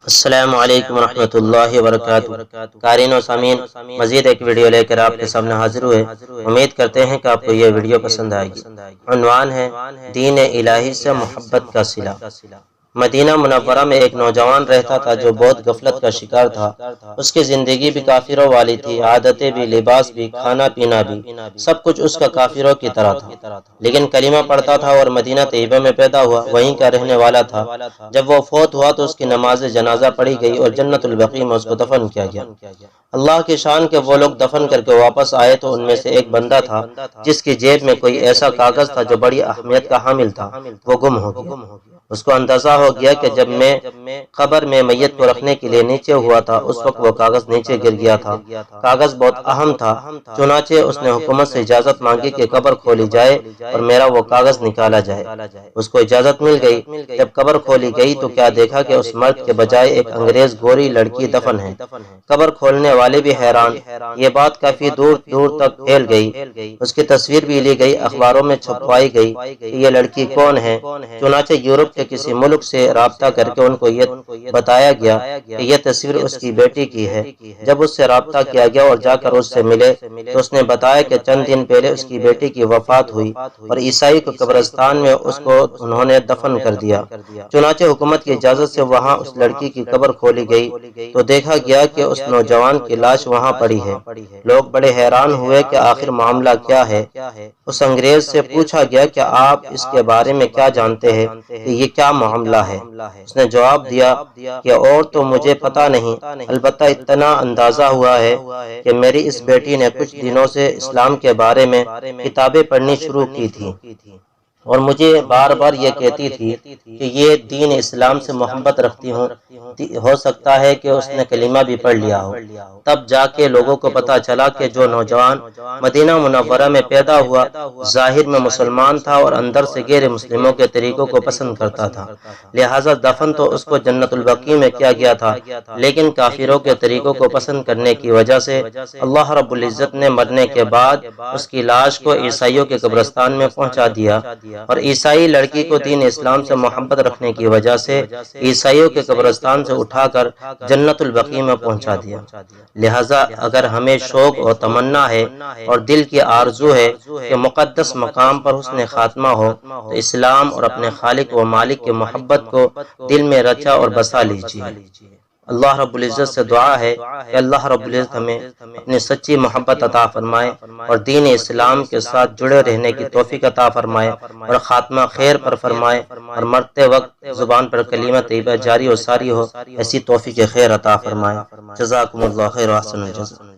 السلام علیکم ورحمۃ اللہ وبرکاتہ۔ قارئین و سامعین، مزید ایک ویڈیو لے کر آپ کے سامنے حاضر ہوئے۔ امید کرتے ہیں کہ آپ کو یہ ویڈیو پسند آئے گی۔ عنوان ہے دین الہی سے محبت کا صلہ۔ مدینہ منورہ میں ایک نوجوان رہتا تھا جو بہت غفلت کا شکار تھا۔ اس کی زندگی بھی کافروں والی تھی، عادتیں بھی، لباس بھی، کھانا پینا بھی، سب کچھ اس کا کافروں کی طرح تھا۔ لیکن کلمہ پڑھتا تھا اور مدینہ طیبہ میں پیدا ہوا، وہیں کا رہنے والا تھا۔ جب وہ فوت ہوا تو اس کی نماز جنازہ پڑھی گئی اور جنت البقیع میں اس کو دفن کیا گیا۔ اللہ کی شان کہ وہ لوگ دفن کر کے واپس آئے تو ان میں سے ایک بندہ تھا جس کی جیب میں کوئی ایسا کاغذ تھا جو بڑی اہمیت کا حامل تھا، وہ گم ہو گیا۔ اس کو اندازہ ہو گیا کہ جب میں قبر میں میت کو رکھنے کے لیے نیچے ہوا تھا اس وقت وہ کاغذ نیچے گر گیا تھا۔ کاغذ بہت اہم تھا، چنانچہ اس نے حکومت سے اجازت مانگی کہ قبر کھولی جائے اور میرا وہ کاغذ نکالا جائے۔ اس کو اجازت مل گئی۔ جب قبر کھولی گئی تو کیا دیکھا کہ اس مرد کے بجائے ایک انگریز گوری لڑکی دفن ہے۔ قبر کھولنے والے بھی حیران۔ یہ بات کافی دور دور تک پھیل گئی۔ اس کی تصویر بھی لی گئی، اخباروں میں چھپوائی گئی کہ یہ لڑکی کون ہے۔ چنانچہ یورپ کے کسی ملک سے رابطہ کر کے ان کو یہ بتایا گیا کہ یہ تصویر اس کی بیٹی کی ہے۔ جب اس سے رابطہ کیا گیا اور جا کر اس سے ملے تو اس نے بتایا کہ چند دن پہلے اس کی بیٹی کی وفات ہوئی اور عیسائی کو قبرستان میں اس کو انہوں نے دفن کر دیا۔ چنانچہ حکومت کی اجازت سے وہاں اس لڑکی کی قبر کھولی گئی تو دیکھا گیا کہ اس نوجوان کی لاش وہاں پڑی ہے۔ لوگ بڑے حیران ہوئے کہ آخر معاملہ کیا ہے۔ اس انگریز سے پوچھا گیا کہ آپ اس کے بارے میں کیا جانتے ہیں کہ یہ کیا معاملہ ہے۔ اس نے جواب دیا کہ اور تو مجھے پتہ نہیں، البتہ اتنا اندازہ ہوا ہے کہ میری اس بیٹی نے کچھ دنوں سے اسلام کے بارے میں کتابیں پڑھنی شروع کی تھی اور مجھے بار بار یہ کہتی تھی کہ یہ دین اسلام سے محبت رکھتی ہوں، ہو سکتا ہے کہ اس نے کلمہ بھی پڑھ لیا ہو۔ تب جا کے لوگوں کو پتہ چلا کہ جو نوجوان مدینہ منورہ میں پیدا ہوا ظاہر میں مسلمان تھا اور اندر سے غیر مسلموں کے طریقوں کو پسند کرتا تھا، لہٰذا دفن تو اس کو جنت البقیع میں کیا گیا تھا، لیکن کافروں کے طریقوں کو پسند کرنے کی وجہ سے اللہ رب العزت نے مرنے کے بعد اس کی لاش کو عیسائیوں کے قبرستان میں پہنچا دیا اور عیسائی لڑکی کو دین اسلام سے محبت رکھنے کی وجہ سے عیسائیوں کے قبرستان سے اٹھا کر جنت البقیع میں پہنچا دیا۔ لہٰذا اگر ہمیں شوق و تمنا ہے اور دل کی آرزو ہے کہ مقدس مقام پر حسن خاتمہ ہو تو اسلام اور اپنے خالق و مالک کی محبت کو دل میں رچا اور بسا لیجیے۔ اللہ رب العزت سے دعا ہے کہ اللہ رب العزت ہمیں اپنی سچی محبت عطا فرمائے اور دین اسلام کے ساتھ جڑے رہنے کی توفیق عطا فرمائے اور خاتمہ خیر پر فرمائے اور مرتے وقت زبان پر کلمہ طیبہ جاری و ساری ہو، ایسی توفیق خیر عطا فرمائے۔ جزاکم اللہ خیر و احسن الجزا۔